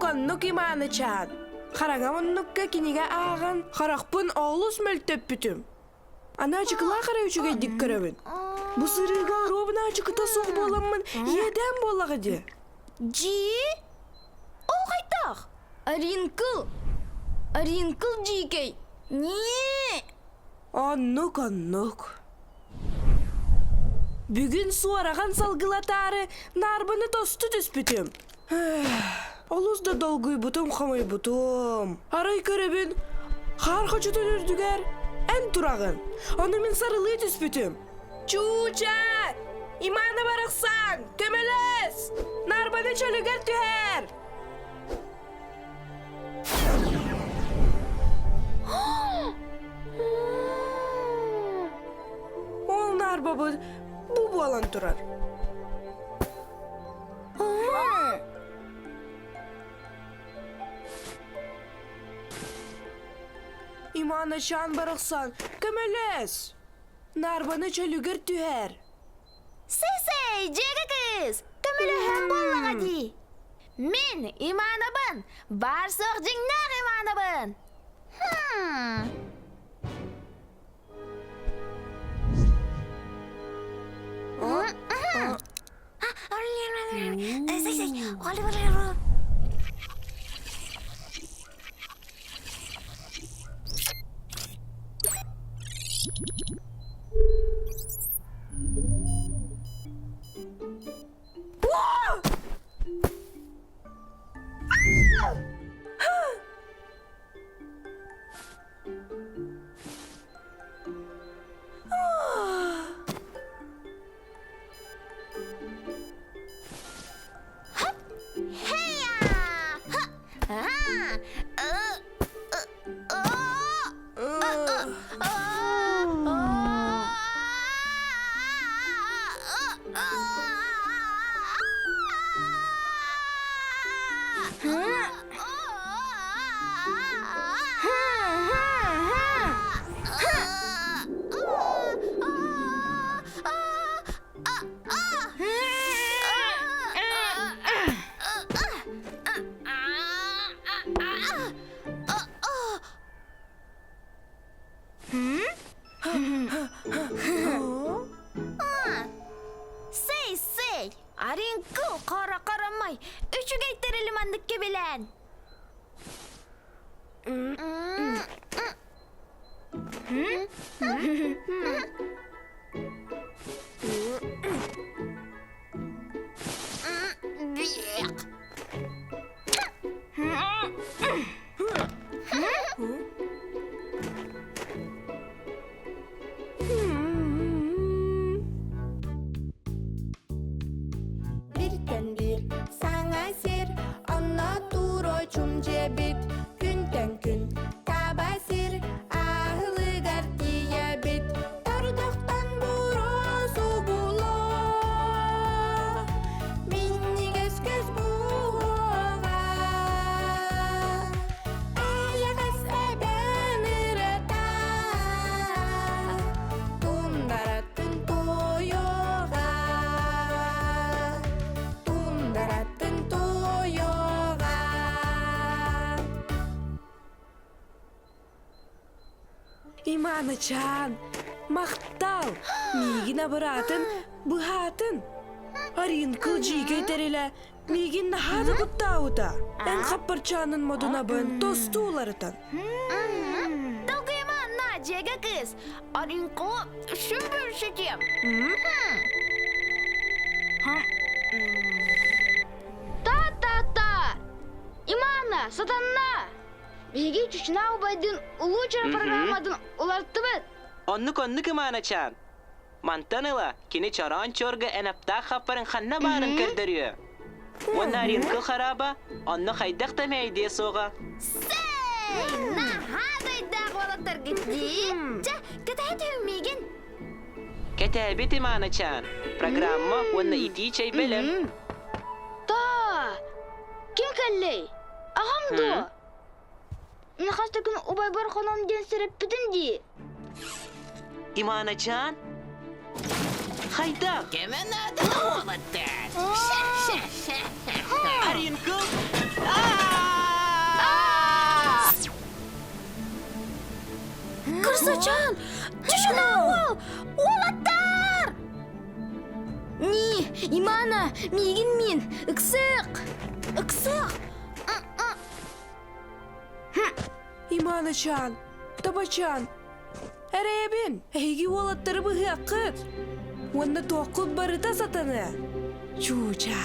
Оннук Имана чаан. Харага оннукка киниге ааган харакпын олус мөлтөп бүтүм. Ана чыкла караучуга дик көрөбүн. Бу сырыга робна чыкта сог боламмын. Еден болага де. Жи? Ол кайтак? Аринкл жикей. Не? Оннук. Бүгүн суараган салгылатары нарбыны тосту түспүтүм. Олузда долгуй бутум хамай бутум. Арай көрөбүн. Хар хочутун үрдүгөр. Эн турагын. Аны мен Сахалыы түспүтүм. Чуча! Имана бараксан. Төмөлөс. Нарбаны чөлүгөр түһөр. Ол нарбабы бу болан турар. Имана шан бараксан, көмөлөс. Нарбаны чөлүгөр түһөр. Сей, жеге кыз. Көмөлөһөн боллага ди. Мен Иманабын. Барсок жиңнак Иманабын. Сей, аринкыл карамай, үчүгө иттерели мандыкке белен. Имана чан, Maqtal. Migin abaratın, buhatın. Arin kılcıyı geyterile. Migin nahada kuttağuta. En kapparçanın moduna bön tostuğularıtan. Dalgayma Naciye'ge kız. Arinko sümbül şekim. Ta. Имана, сатанна. Биги чучна убайдын улучшара программадын уларттыбыт. Onluk Imana-chan. Mantanıla kini çoran çorga enapta xaparın xanna barın kırdırıyor. Onların kıl xaraba, onu xaydak da meydiye soğa. Сэй! Нахадайдақ болаттар кетті. Жа, катайты өмеген. Ketebet Imana-chan. Programma onu iti çay bilim. Та, ким каллей? Ахамду. Мен хаста күн убай бар ханам ден сиреп бүтін ди. Imana-chan. Xaydak. Kimin adını olattın? Arin kıl. Кырсачан! Түшін ауыл! Олаттар! Ни, Имана, мигин мин, ыксык. Иксық! İmana-chan, Tabachan. Erebin, hegi olatları bıhı akıt. Wanda toqut barıta satana. Çuça.